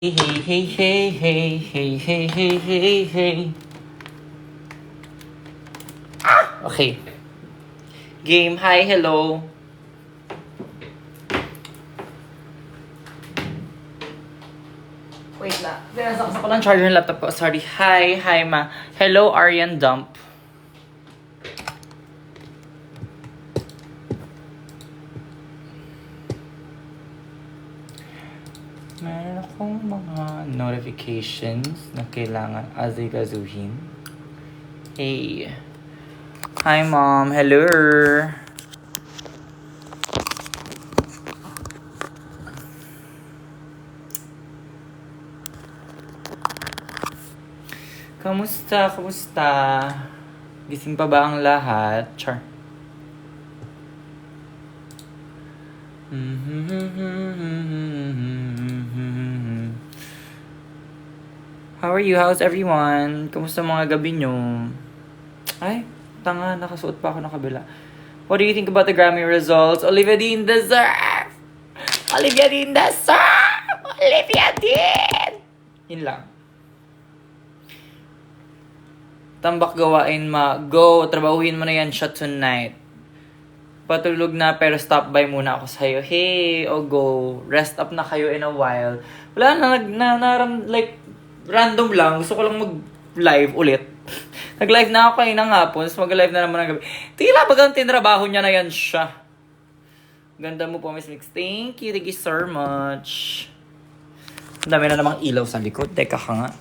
Hey, hey, hey, hey, hey, hey, hey, hey, hey. Okay. Game, hi, hello. Wait na. Pinasaksak ko lang charger ng laptop ko. Sorry. Hi, ma. Hello, Aryan Dump. Meron akong mga notifications na kailangan asigasuhin. Hey. Hi, Mom. Hello. Kamusta? Kamusta? Gising pa ba ang lahat? Char. How are you? How's everyone? Kamusta mga gabi nyo? Ay, tanga, nakasuot pa ako ng kabila. What do you think about the Grammy results? Olivia Dean deserve! Olivia Dean deserve! Olivia Dean! Yun lang. Tambak gawain ma. Go, trabahuhin mo na yan siya tonight. Patulog na pero stop by muna ako sa'yo. Hey, go. Rest up na kayo in a while. Wala na, like, random lang. Gusto ko lang mag-live ulit. Nag-live na ako kayo ng hapon. Tapos mag-live na naman ng gabi. Tila bagang tinrabaho niya na yan siya. Ganda mo po, Miss Mix. Thank you so much. Ang dami na namang ilaw sa likod. Teka ka nga.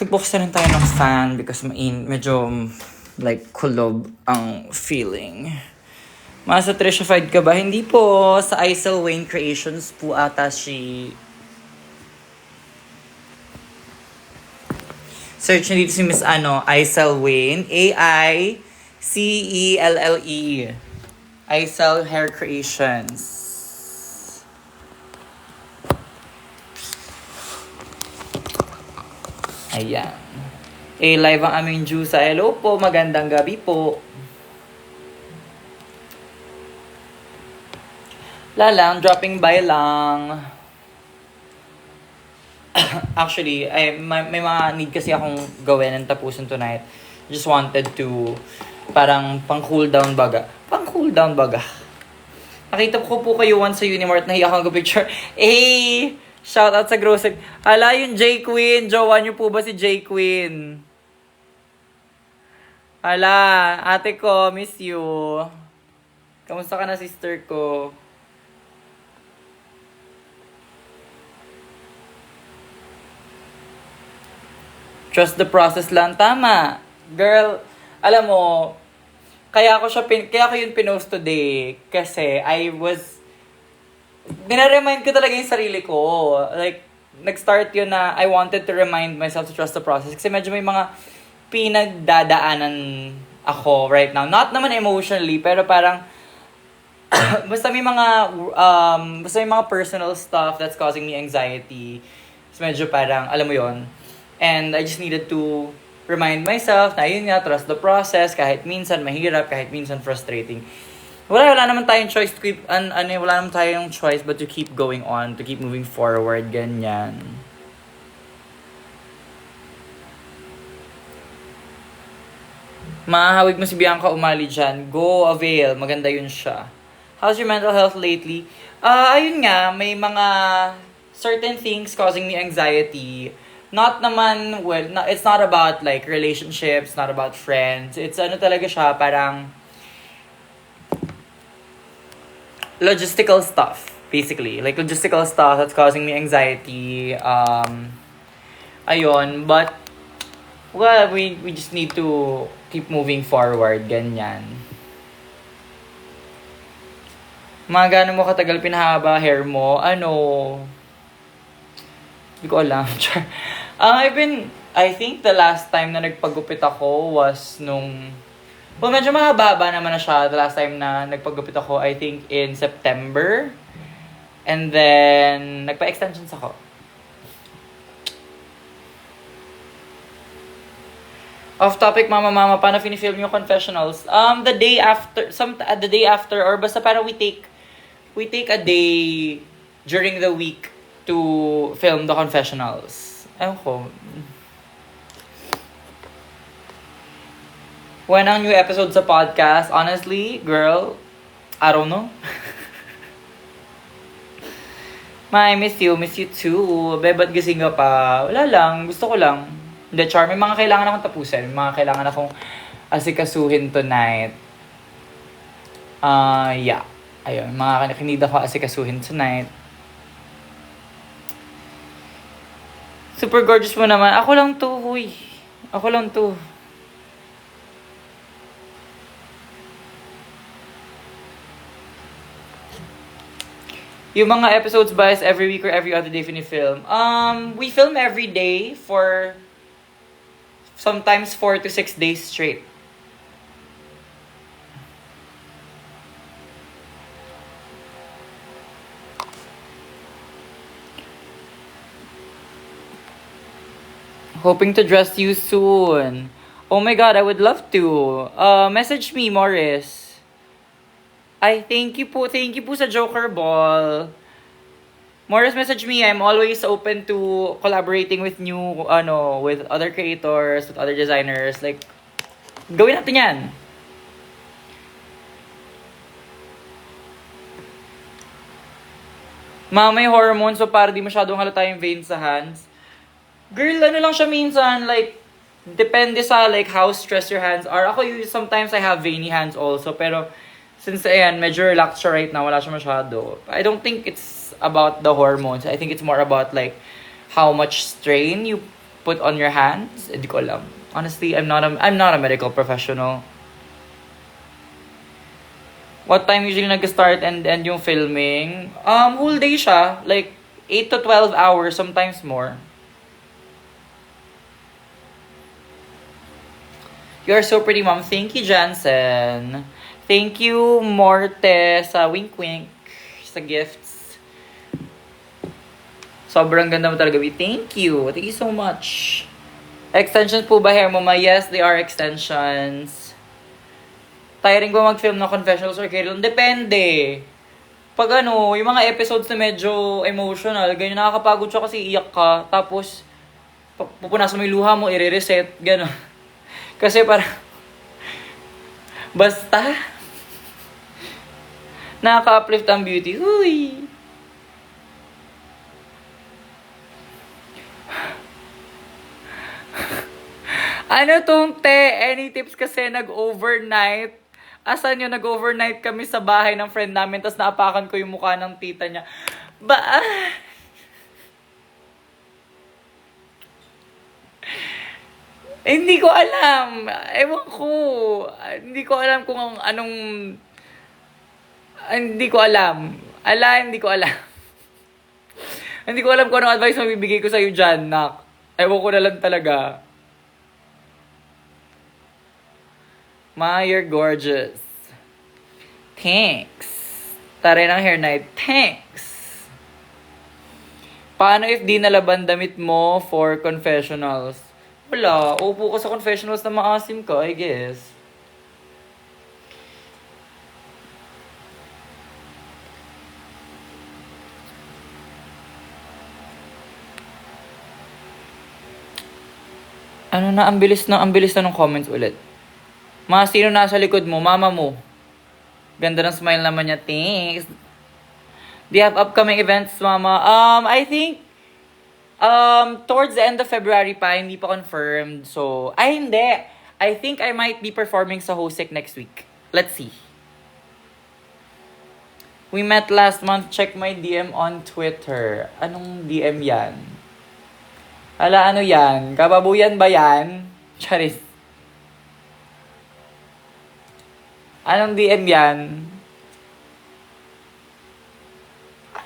Buksan tayo ng fan because medyo like kulob ang feeling. Masa Trisha-fied ka ba? Hindi po. Sa Isel Wayne Creations po ata si... Search nyo dito si Miss Isel Wayne. A-I-C-E-L-L-E. Isel Hair Creations. Ayan. Live ang aming juice. Hello po, magandang gabi po. Dropping by lang. Actually, may mga need kasi akong gawin and tapusin tonight. Just wanted to, parang pang-cool down baga. Pang-cool down baga. Nakita ko po kayo once sa Unimart, nahiya akong picture. Shout out sa grocery. Hala, yung J Queen. Jowa niyo po ba si J Queen? Hala, ate ko, miss you. Kamusta ka na, sister ko? Trust the process lang. Tama. Girl, alam mo, kaya ko yun pinost today. Kasi dinaremind ko talaga yung sarili ko. Like, nag-start yun na I wanted to remind myself to trust the process. Kasi medyo may mga pinagdadaanan ako right now. Not naman emotionally, pero parang basta may mga personal stuff that's causing me anxiety. So medyo parang, alam mo yon. And I just needed to remind myself na yun nga, trust the process. Kahit minsan mahirap, kahit minsan frustrating. Wala naman tayong choice to wala naman tayong choice but to keep going on, to keep moving forward, ganyan. Mahawig mo si Bianca Umali dyan. Go, avail. Maganda yun siya. How's your mental health lately? Ayun nga, may mga certain things causing me anxiety. Not naman, it's not about like relationships, not about friends. It's talaga siya, parang logistical stuff, basically. Like, logistical stuff that's causing me anxiety. Ayun. But, well, we just need to keep moving forward. Ganyan. Gano'n mo katagal pinahaba hair mo? Hindi ko alam. I think the last time na nagpagupit ako was well, medyo mahaba naman na siya. The last time na nagpagupit ako, I think in September. And then, nagpa-extensions ako. Off topic, mama, paano fini-film yung confessionals? The day after, or basta parang we take we take a day during the week to film the confessionals. Ewan ko. When ang new episode sa podcast, honestly, girl, I don't know. Ma, I miss you too. Be, ba't gising ka pa? Wala lang, gusto ko lang. Hindi, Char, may mga kailangan akong tapusin. May mga kailangan akong asikasuhin tonight. Yeah. Ayun, mga kinida ko asikasuhin tonight. Super gorgeous mo naman. Ako lang to, huy. Ako lang to. Yung mga episodes ba is every week or every other day film? We film every day for sometimes 4 to 6 days straight. Hoping to dress you soon. Oh my god, I would love to. Message me, Morris. Ay, thank you po sa Joker Ball. Morris, message me. I'm always open to collaborating with with other creators, with other designers. Like, gawin natin yan. May hormones, so para di masyadong halata yung veins sa hands. Girl, ano lang siya minsan, like, depende sa, like, how stressed your hands are. Ako, sometimes I have veiny hands also, pero, since, ayan, medyo relaxed siya right now, wala siya masyado. I don't think it's about the hormones. I think it's more about, like, how much strain you put on your hands. Hindi ko alam. Honestly, I'm not a medical professional. What time usually nag-start and end yung filming? Whole day siya. Like, 8 to 12 hours, sometimes more. You're so pretty, mom. Thank you, Jansen. Thank you, Morte, sa wink wink, sa gifts. Sobrang ganda mo talaga, B. Thank you. Thank you so much. Extensions po ba hair mo, ma? Yes, they are extensions. Tiring ba mag-film ng confessionals or Carol? Depende. Pag yung mga episodes na medyo emotional, ganyan, nakakapagod siya kasi iyak ka. Tapos, pupunasan mo yung luha mo, i-reset, gano'n. Kasi basta, nakaka-uplift ang beauty. Huy! Ano tong te? Any tips kasi nag-overnight? Asan yun? Nag-overnight kami sa bahay ng friend namin, tapos naapakan ko yung mukha ng tita niya. Hindi ko alam. Ewan ko. Hindi ko alam kung anong... Hindi ko alam. Hindi ko alam. Hindi ko alam kung anong advice mabibigay ko sa'yo dyan, nak. Ewan ko na lang talaga. Ma, you're gorgeous. Thanks. Taray ng hair night. Thanks. Paano if di nalaban damit mo for confessionals? Wala. Upo ka sa confessionals na maasim ka, I guess. Ang bilis na ng comments ulit. Sino nasa likod mo? Mama mo. Ganda ng smile naman niya. Thanks. Do you have upcoming events, mama? I think, towards the end of February pa, hindi pa confirmed. So, hindi. I think I might be performing sa Hosek next week. Let's see. We met last month. Check my DM on Twitter. Anong DM yan? Ano yan? Kababuyan ba yan? Charis. Anong DM yan?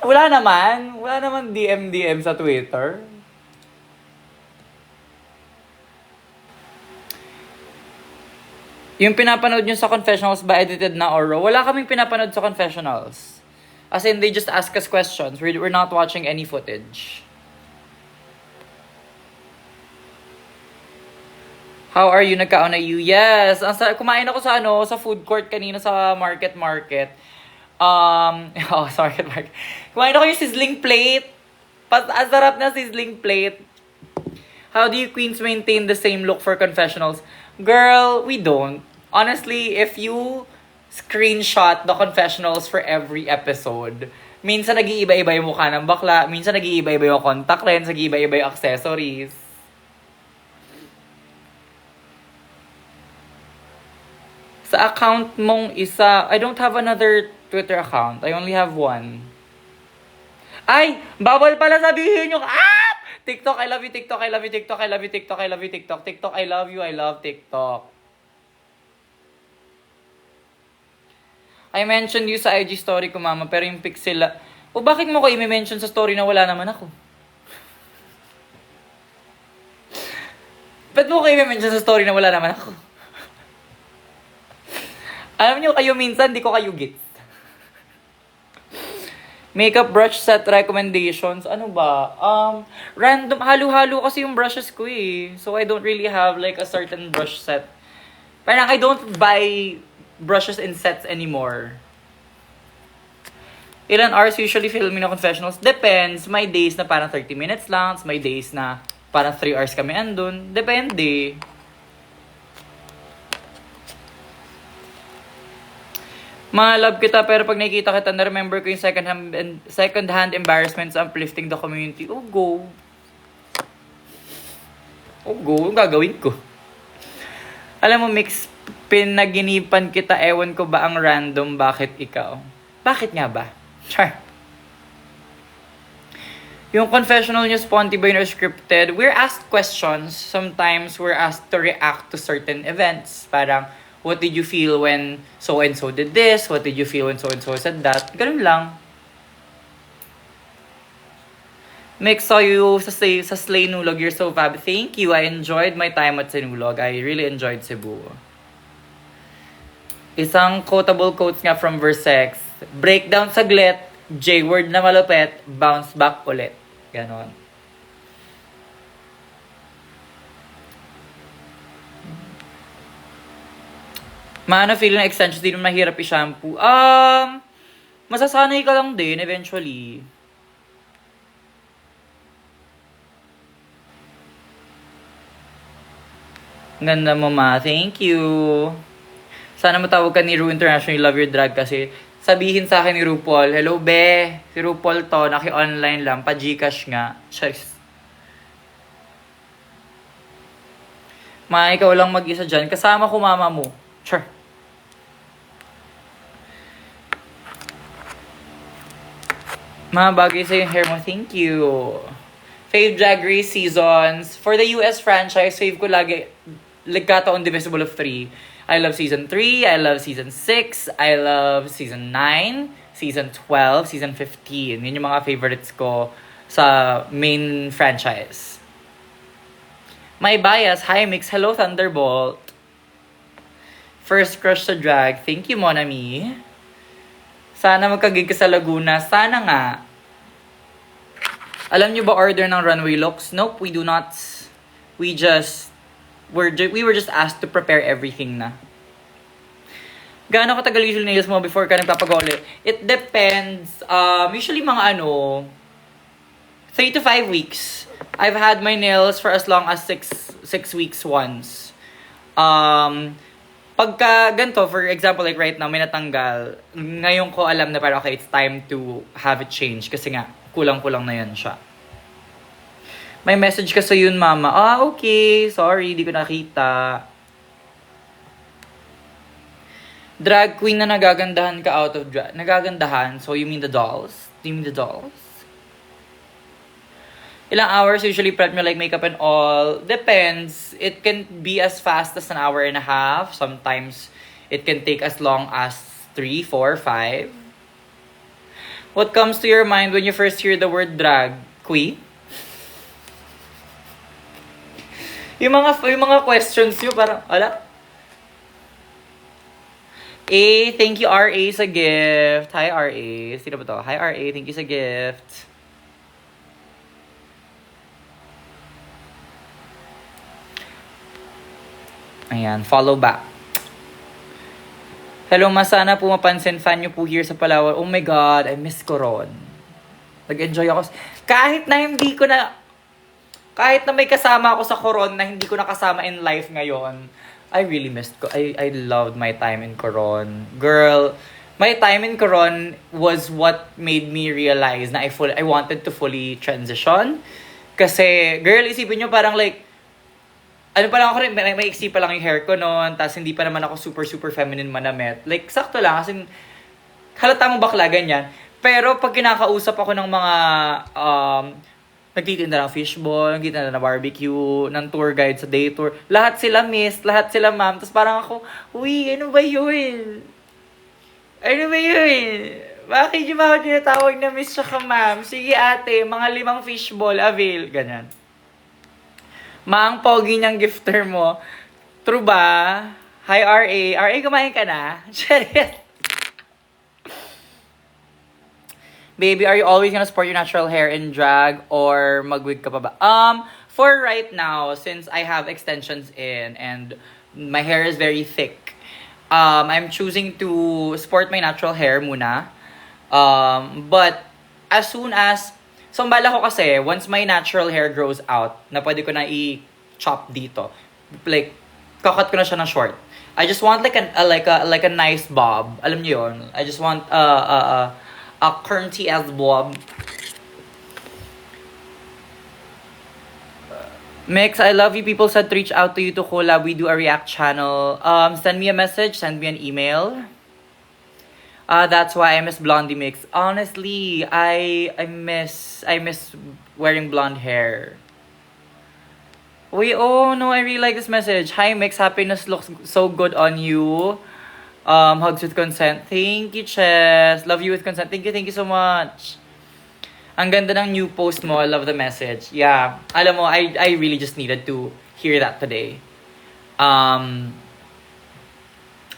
Wala naman. Wala naman DM sa Twitter. Yung pinapanood nyo sa confessionals ba edited na or raw? Wala kaming pinapanood sa confessionals. As in, they just ask us questions. We're not watching any footage. How are you? Nagkaon na you? Yes. Kumain ako sa sa food court kanina sa market. Oh, sorry, Mark. Kumain ako yung sizzling plate. Ang sarap na sizzling plate. How do you queens maintain the same look for confessionals? Girl, we don't. Honestly, if you screenshot the confessionals for every episode, minsan nag-iiba-iba yung mukha ng bakla, minsan nag-iiba-iba yung contact lens, nag-iiba-iba yung accessories. Sa account mong isa, I don't have another Twitter account. I only have one. Ay! Bawal pala sabihin yung TikTok, I love you, TikTok, I love you, TikTok, I love you, TikTok, I love you, TikTok, TikTok, I love you, I love TikTok. I mentioned you sa IG story ko, mama, pero yung pic sila, bakit mo ko i-mention sa story na wala naman ako? Ba't mo ko i-mention sa story na wala naman ako? Alam niyo kayo minsan, di ko kayo gets. Makeup brush set recommendations. Ano ba? Random. Halo-halo kasi yung brushes ko eh. So, I don't really have like a certain brush set. Parang I don't buy brushes in sets anymore. Ilan hours usually filming na confessionals? Depends. May days na parang 30 minutes lang. May days na parang 3 hours kami andun. Depende. Love kita, pero pag nakikita kita, na-remember ko yung second-hand embarrassments uplifting the community. Oh, go. Oh, go. Ang gagawin ko. Alam mo, mix, pinaginipan kita, ewan ko ba ang random, bakit ikaw? Bakit nga ba? Char. Yung confessional niyo, sponty ba yun or scripted? We're asked questions. Sometimes we're asked to react to certain events. Parang, what did you feel when so-and-so did this? What did you feel when so-and-so said that? Ganun lang. Mix, saw you sa Slay Nulog. You're so fab. Thank you. I enjoyed my time at Sinulog. I really enjoyed Cebu. Isang quotable quotes nga from Versex. Breakdown saglit, J-word na malupit, bounce back ulit. Ganon. Maano feeling ng extensions, di naman mahirap i-shampoo? Masasanay ka lang din eventually. Ganda mo, ma. Thank you. Sana matawag ka ni Ru International, love your drag kasi sabihin sa akin ni RuPaul, hello be, si RuPaul to, naki-online lang, pa-Gcash nga. Charis. Ma, ikaw lang mag-isa dyan. Kasama ko mama mo. Sure. Ma, bagay sa yung hair mo. Thank you. Fave Drag Race seasons. For the US franchise, fave ko lagi Legata on Divisible of 3. I love season 3. I love season 6. I love season 9. Season 12. Season 15. Yun yung mga favorites ko sa main franchise. My bias. Hi, Mix. Hello, Thunderbolt. First crush sa drag. Thank you, Monami. Sana magkagig ka sa Laguna. Sana nga. Alam nyo ba order ng runway looks? Nope, we do not. We were just asked to prepare everything na. Gaano katagal usually nails mo before ka nagpapagole? It depends. Usually mga 3 to 5 weeks. I've had my nails for as long as 6 weeks once. Pagka ganito, for example, like right now, may natanggal. Ngayon ko alam na parang, okay, it's time to have it changed. Kasi nga, kulang-kulang na yan siya. May message ka sa yun, mama. Okay. Sorry, di ko nakita. Drag queen na nagagandahan ka out of drag. Nagagandahan? So, you mean the dolls? Do you mean the dolls? Ilang hours usually prep nyo like makeup and all? Depends. It can be as fast as an hour and a half. Sometimes it can take as long as 3, 4, 5. What comes to your mind when you first hear the word drag? Queen? Yung mga questions nyo parang, ala? Thank you RA sa gift. Hi RA. Sino ba to? Hi RA, thank you sa gift. Ayan, follow back. Hello, ma. Sana po mapansin. Fan nyo po here sa Palawan. Oh my God, I miss Coron. Nag-enjoy ako. Kahit na hindi ko na... Kahit na may kasama ako sa Coron na hindi ko nakasama in life ngayon, I really missed ko. I loved my time in Coron. Girl, my time in Coron was what made me realize na I wanted to fully transition. Kasi, girl, isipin nyo parang like, ano pa lang ako rin, may iksi pa lang yung hair ko noon, tapos hindi pa naman ako super feminine manamit. Like, sakto lang, kasi halata mong bakla, ganyan. Pero pag kinakausap ako ng mga nagtitinda ng fishball, nagtitinda ng barbecue, ng tour guide sa day tour, lahat sila miss, lahat sila ma'am. Tapos parang ako, uy, ano ba yun? Ano ba yun? Bakit yung mga tinatawag na miss siya ka ma'am? Sige ate, mga 5 fishball, avail. Ganyan. Maang pogi niyang gifter mo. True ba? Hi RA. RA, kumain ka na? Serious. Baby, are you always gonna sport your natural hair in drag or magwig ka pa ba? For right now, since I have extensions in and my hair is very thick, I'm choosing to sport my natural hair muna. But as soon as, so ang bala ko kasi, once my natural hair grows out, na pwede ko na i-chop dito, like, kakat ko na siya ng short. I just want like a nice bob. Alam niyo yun? I just want a curly as bob. Mix, I love you. People said to reach out to you to collab. We do a react channel. Send me a message. Send me an email. That's why I miss Blondie Mix. Honestly, I miss wearing blonde hair. Wait, oh no, I really like this message. Hi Mix, happiness looks so good on you. Hugs with consent. Thank you, Chess. Love you with consent. Thank you so much. Ang ganda ng new post mo. I love the message. Yeah. Alam mo, I really just needed to hear that today.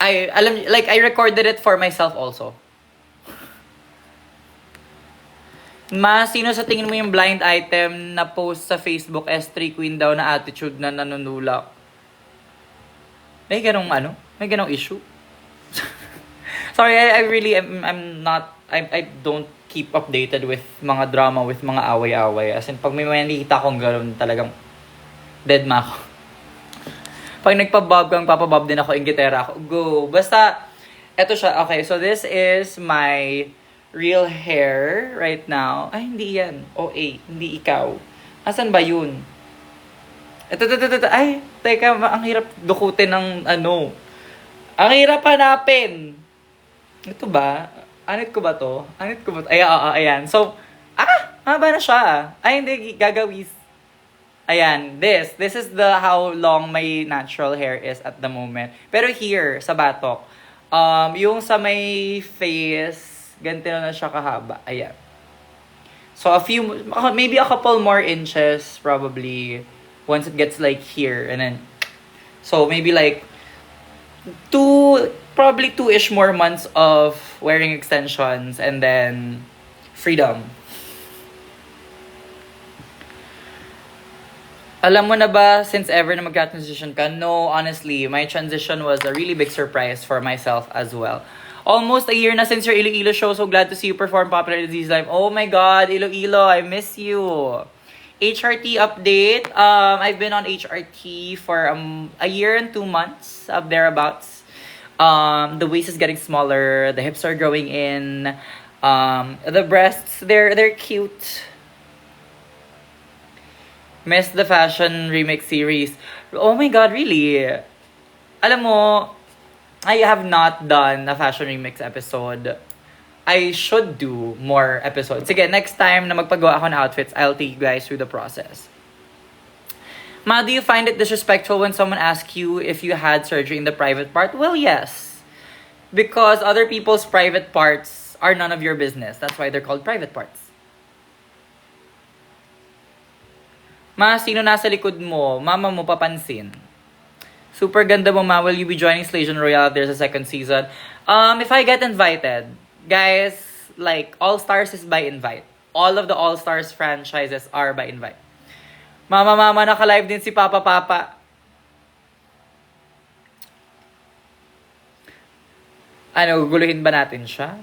I recorded it for myself also. Ma, sino sa tingin mo yung blind item na post sa Facebook S3 Queen daw na attitude na nanunulak? May ganong issue? Sorry, I really I'm not I don't keep updated with mga drama, with mga away-away. As in, pag may nakikita akong gano'n, talagang dead ma ako. Pag nagpa-bob kang, papabob din ako, ingitera ako, go. Basta, eto siya. Okay, so this is my real hair right now. Ay, hindi yan. OA, hindi ikaw. Asan ba yun? Ito. Ay, teka, ang hirap dukutin ng ano. Ang hirap hanapin. Ito ba? Anit ko ba to? Ay, ayan. So, haba na siya. Ay, hindi, gagawis. Ayan, this is the how long my natural hair is at the moment. Pero here, sa batok, yung sa may face, ganito na siya kahaba. Ayan. So, maybe a couple more inches, probably, once it gets like here, and then, so maybe like, probably 2-ish more months of wearing extensions, and then, freedom. Alam mo na ba, since ever na mag-transition ka? No, honestly, my transition was a really big surprise for myself as well. Almost a year na since your Iloilo show, so glad to see you perform Popular Disease Live. Oh my God, Iloilo, I miss you. HRT update. I've been on HRT for a year and 2 months, up thereabouts. The waist is getting smaller, the hips are growing in, the breasts, they're cute. Miss the fashion remix series. Oh my God, really? Alam mo, I have not done a fashion remix episode. I should do more episodes. Sige, next time na magpagawa ako ng outfits, I'll take you guys through the process. Ma, do you find it disrespectful when someone asks you if you had surgery in the private part? Well, yes. Because other people's private parts are none of your business. That's why they're called private parts. Ma, sino nasa likod mo? Mama mo papansin. Super ganda mo, ma. Will you be joining Slajon Royale? There's a second season. If I get invited, guys, like, All Stars is by invite. All of the All Stars franchises are by invite. Mama, naka-live din si Papa. Ano, guguluhin ba natin siya?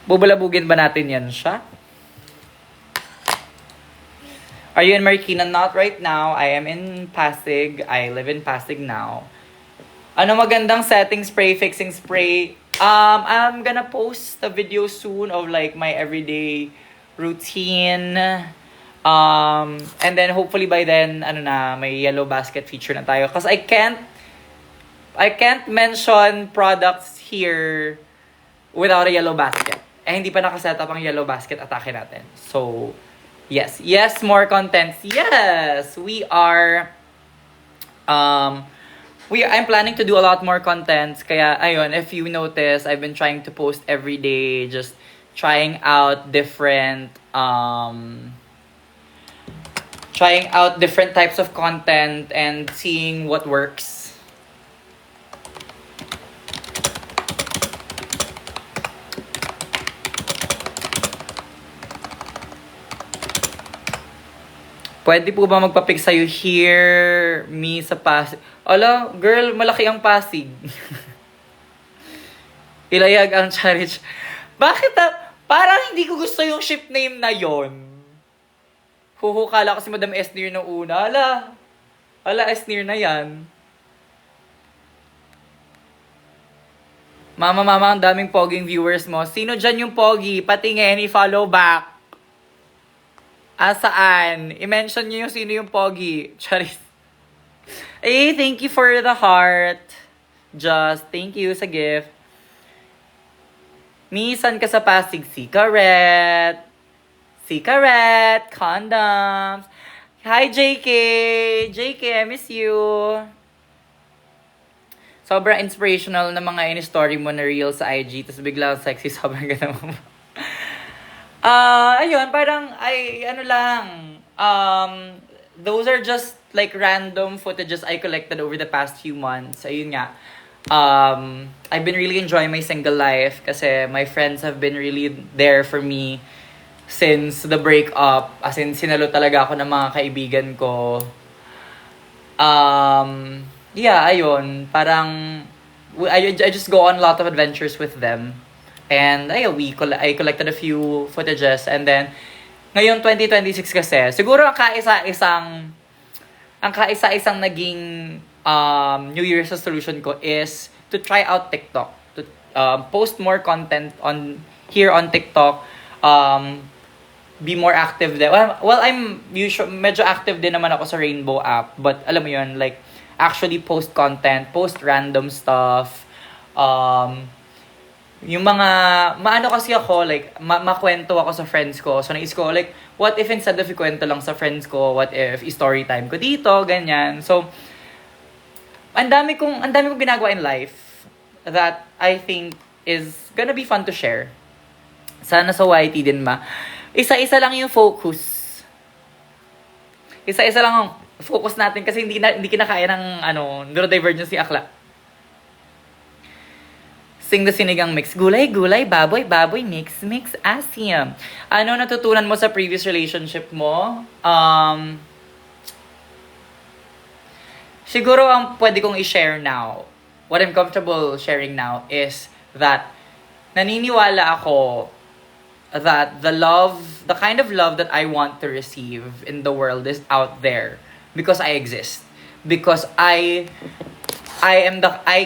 Bubulabugin ba natin yan siya? Are you in Marikina? Not right now. I am in Pasig. I live in Pasig now. Ano magandang setting spray, fixing spray? I'm gonna post a video soon of like my everyday routine. And then hopefully by then, ano na, may yellow basket feature na tayo. Cause I can't mention products here without a yellow basket. Hindi pa nakaset up ang yellow basket, atake natin. So, yes, more contents. Yes, I'm planning to do a lot more contents. Kaya, ayun, if you notice, I've been trying to post every day, just trying out different types of content and seeing what works. Pwede po ba magpa-pick sa'yo here, me sa Pasig? Ala, girl, malaki ang Pasig. Ilayag ang challenge. Bakit parang hindi ko gusto yung ship name na yon. Huhukala ko si Madam Esnir nung una. Ala, Esnir na yan. Mama, ang daming poging viewers mo. Sino dyan yung pogi? Patingin, i-follow back. Saan? I-mention nyo yung sino yung pogi. Charis. Thank you for the heart. Just, thank you sa gift. Misan ka sa Pasig? Cigarette, condoms. Hi, JK. JK, I miss you. Sobrang inspirational na mga in-story mo na reel sa IG. Tapos biglang sexy, sobrang ganda mo. Ayun, parang, those are just like random footages I collected over the past few months. Ayun nga. I've been really enjoying my single life kasi my friends have been really there for me since the breakup. As in, sinalo talaga ako ng mga kaibigan ko. Yeah, ayun. Parang, I just go on a lot of adventures with them. And I collected a few footages, and then ngayon 2026 kasi siguro ang kaisa-isang naging New Year's resolution ko is to try out TikTok, to post more content on TikTok, be more active there. Well, I'm medyo active din naman ako sa Rainbow app, but alam mo yun, like actually post content, post random stuff. Yung mga, maano kasi ako, like, makwento ako sa friends ko. So, naisip ko, like, what if instead of ikwento lang sa friends ko, what if i-story time ko dito, ganyan. So, ang dami kong ginagawa in life that I think is gonna be fun to share. Sana sa YT din isa-isa lang yung focus. Isa-isa lang ang focus natin kasi hindi kinakaya ng, neurodivergency akla. Sing the sinigang mix. Gulay, baboy, mix, asim. Ano natutunan mo sa previous relationship mo? Siguro ang pwede kong i-share now, what I'm comfortable sharing now is that naniniwala ako that the kind of love that I want to receive in the world is out there because I exist. Because I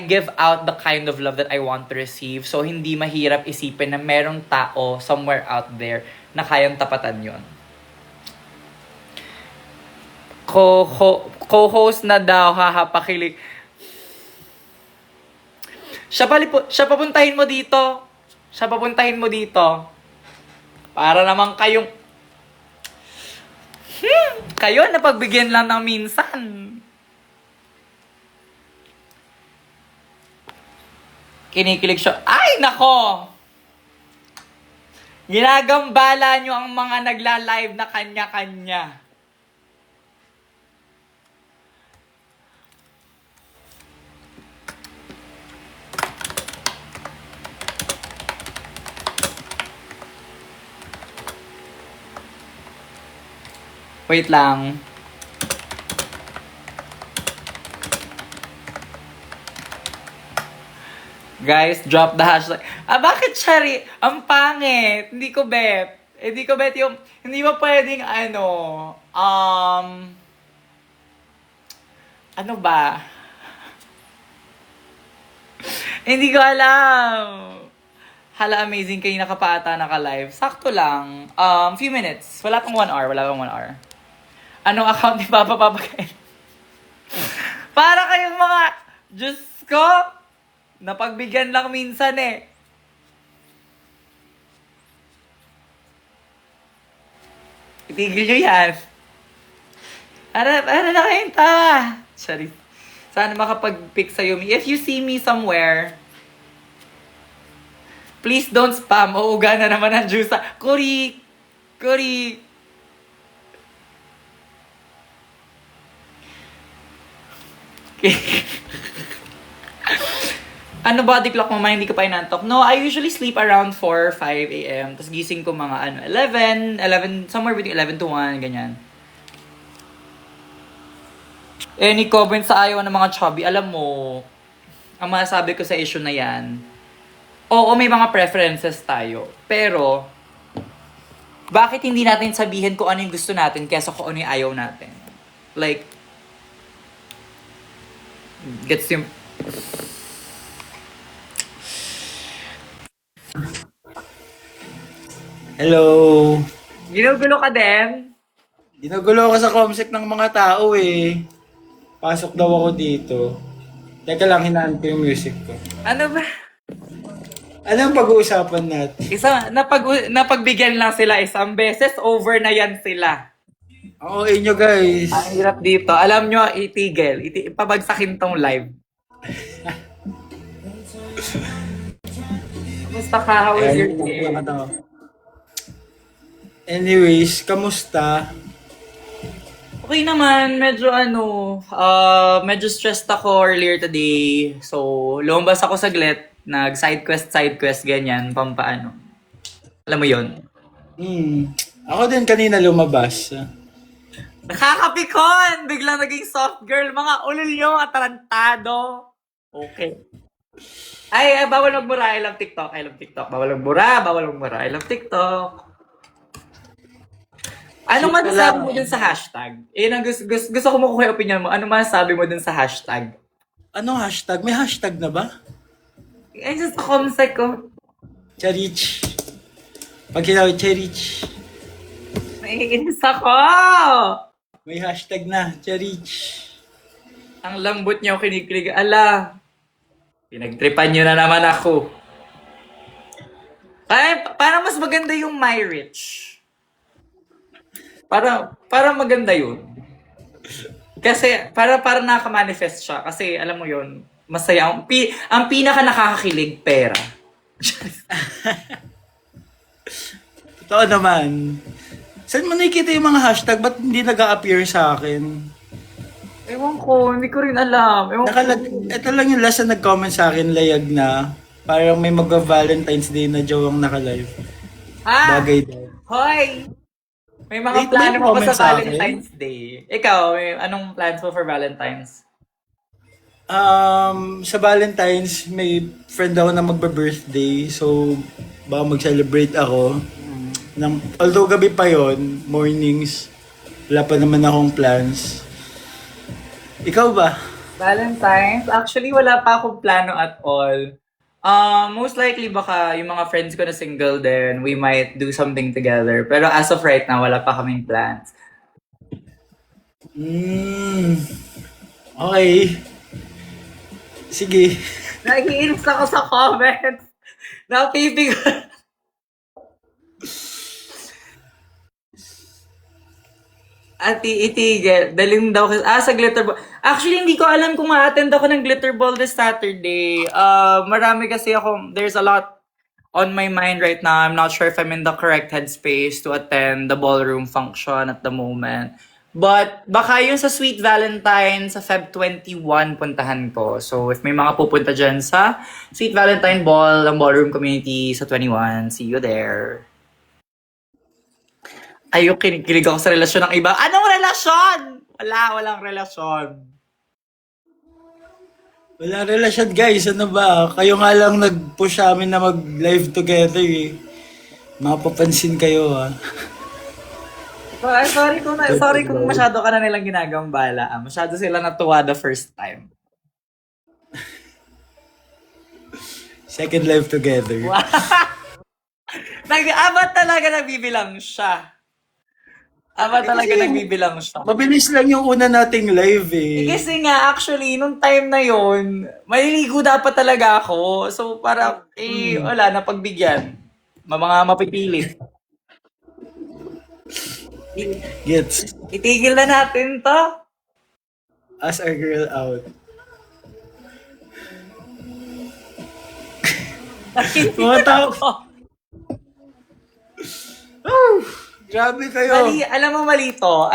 give out the kind of love that I want to receive. So, hindi mahirap isipin na merong tao somewhere out there na kayang tapatan yon. Co-host na daw, pakilig. Siya papuntahin mo dito. Para naman kayong... kayo na pagbigyan lang ng minsan. Kinikilig siya. Ay, nako! Ginagambala nyo ang mga nagla-live na kanya-kanya. Wait lang. Guys, drop the hashtag. Bakit Shari? Ang pangit. Hindi ko bet. Hindi ko bet yung, hindi ba pwedeng ano ba? Hindi ko alam. Hala, amazing kayo nakapata, naka-live. Sakto lang. Few minutes. Wala pang 1 hour. Wala pang 1 hour. Anong account ni Papa Papakain? Para kayong mga, Diyos ko, napagbigyan lang minsan eh. Itigil nyo yan. Ano na kayong tawa? Sorry. Sana makapag-pick sa'yo. If you see me somewhere, please don't spam. Uuga na naman ang juice. Kuri! Kuri! Ano body clock mo man, hindi ka pa inantok? No, I usually sleep around 4 or 5 a.m. Tapos gising ko mga 11, somewhere between 11 to 1, ganyan. Any comment sa ayaw ng mga chubby? Alam mo, ang masasabi ko sa issue na yan, oo, may mga preferences tayo. Pero, bakit hindi natin sabihin kung ano yung gusto natin kesa kung ano yung ayaw natin? Like, gets yung... Hello. Ginugulo ka din? Ginugulo ako sa comsec ng mga tao eh. Pasok daw ako dito. Teka lang, hinaan ko yung music ko. Ano ba? Anong pag-uusapan natin? Napagbigyan lang sila isang beses, over na yan sila. Oo, inyo guys. Ang hirap dito. Alam nyo, itigil. Ipabagsakin tong live. Kamusta ka? How was your day? Anyways, kamusta? Okay naman, medyo medyo stressed ako earlier today. So, lumabas ako saglit, nag-side quest, ganyan, pampaano. Alam mo yon. Ako din kanina lumabas. Nakakapikon! Biglang naging soft girl. Mga ulol nyo, atarantado. Okay. Ay, bawal magbura. I love TikTok. Bawal magbura. I love TikTok. Anong masasabi mo dun sa hashtag? Gusto ko makuha yung opinion mo. Anong masasabi mo dun sa hashtag? Anong hashtag? May hashtag na ba? Ay, just sa comsec ko. Charich. Pag sinabi Charich, Naiinis ako! may hashtag na. Charich. Ang lambot niya kinikilig. Ala, pinagtripan niyo na naman ako. Para mas maganda yung My Rich. Para maganda yun. Kasi, para nakamanifest siya. Kasi, alam mo yun, masaya. Ang pinaka nakakakilig, pera. Totoo naman. Saan mo nakikita yung mga hashtag? Ba't hindi nag-a-appear sa akin? Ewan ko, hindi ko rin alam. Ito lang yung last na nag-comment sa akin, layag na. Parang may mag-Valentine's Day na jowang naka-live. Bagay daw. Hoy! May mga Wait, plano may mo ba comment sa sa akin? Valentine's Day? Ikaw, anong plans mo for Valentine's? Sa Valentine's, may friend ako na magba-birthday. So, baka mag-celebrate ako. Although gabi pa yon, mornings, wala pa naman akong plans. Ikaw ba? Valentine's? Actually, wala pa akong plano at all. Most likely baka yung mga friends ko na single din, we might do something together. Pero as of right now, wala pa kaming plans. Okay. Sige. Nag-iinis ako sa comments. Napipig. Itigil. Daling daw kasi. Sa glitter ball. Actually, hindi ko alam kung ma-attend ako ng glitter ball this Saturday. Marami kasi ako. There's a lot on my mind right now. I'm not sure if I'm in the correct headspace to attend the ballroom function at the moment. But baka yung sa Sweet Valentine sa Feb 21 puntahan ko. So if may mga pupunta dyan sa Sweet Valentine Ball, ang ballroom community sa 21, see you there. Ayok, kinikilig ako sa relasyon ng iba. Anong relasyon? Walang relasyon. Wala relasyon guys, ano ba? Kayo nga lang nag-push sa amin na mag-live together eh. Mapapansin kayo ah. Sorry kung masyado ka na nilang ginagambala. Masyado sila natuwa the first time. Second live together. Ba't talaga nagbibilang siya? Ba't talaga nagbibilang siya? Mabilis lang yung una nating live eh. Kasi nga, actually, nung time na yon, maliligo dapat talaga ako. So, parang, wala, napagbigyan. Mga mapipilit. Gets. Itigil na natin to. Ask our girl out. Mga tao. Grabe kayo. Alam mo mali to.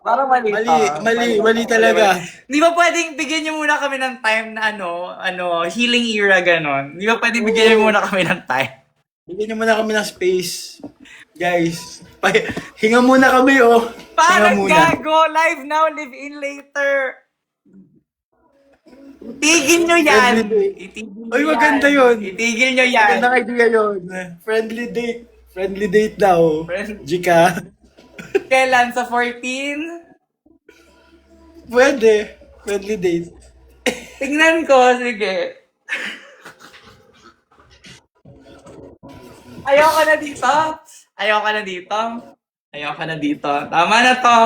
Parang mali to. Mali talaga. Di ba pwedeng bigyan niyo muna kami ng time na healing era ganon? Di ba pwedeng bigyan niyo muna kami ng time? Bigyan niyo muna kami ng space. Guys, hinga muna kami oh. Parang gago, live now, live in later. Itigil nyo yan. Ay, maganda yun. Itigil nyo yan. Magandang idea yun. Friendly date. Friendly date daw. Jika. Kailan? Sa 14? Pwede. Friendly date. Tingnan ko, sige. Ayoko na dito. Tama na to.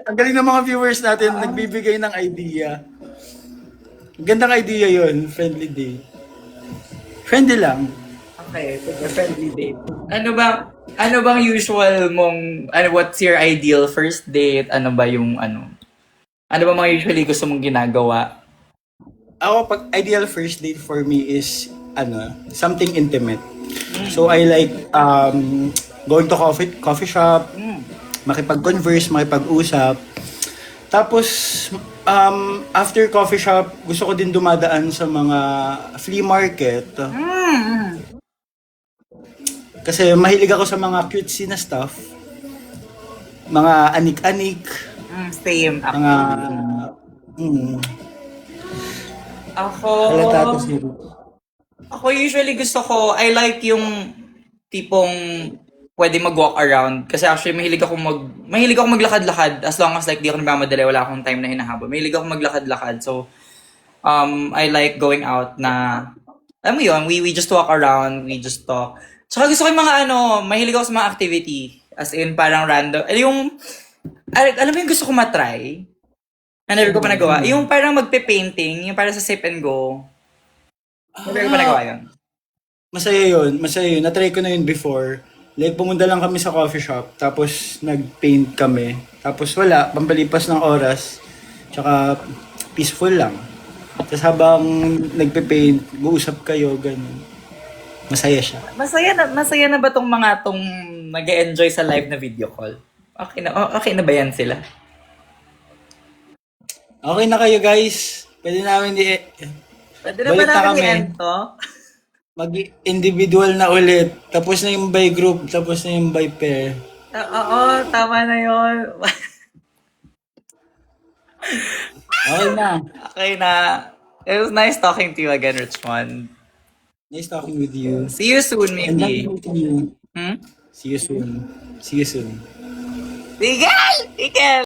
Ang galing ng mga viewers natin nagbibigay ng idea. Gandang idea yun, friendly date. Friendly lang. Okay, sige, friendly date. Ano bang usual mong, what's your ideal first date? Ano ba mga usually gusto mong ginagawa? Ako, pag ideal first date for me is, something intimate. So, I like, going to coffee shop, makipag-converse, makipag-usap. Tapos, after coffee shop, gusto ko din dumadaan sa mga flea market. Kasi mahilig ako sa mga cutesy na stuff. Mga anik-anik. Same. Mga... Ako usually gusto ko, I like yung tipong pwede mag-walk around. Kasi actually, mahilig ako maglakad-lakad as long as like di ako nagmamadali, wala akong time na hinahabol. Mahilig ako maglakad-lakad. So, I like going out na, alam mo yun, we just walk around, we just talk. Tsaka gusto ko yung mga mahilig ako sa mga activity. As in, parang random. Alam mo yung gusto ko matry? Na never ko pa nagawa. Yung parang magpe-painting, yung parang sa sip and go. Never ko pa nagawa yun. Masaya yun. Na-try ko na yun before. Like, pumunta lang kami sa coffee shop, tapos nag-paint kami. Tapos wala, pampalipas ng oras. Tsaka, peaceful lang. Tapos habang nagpe-paint, guusap kayo, ganun. Masaya siya. Masaya na ba tong mga nag-e-enjoy sa live na video call? Okay na ba yan sila? Okay na kayo, guys. Pwede na ba namin i-end to? Mag-individual na ulit. Tapos na yung by group, tapos na yung by pair. Oo, tama na yun. Okay na. It was nice talking to you again, Richmond. Nice talking with you. See you soon, And maybe. nice meeting you. Hmm? See you soon. Tigil!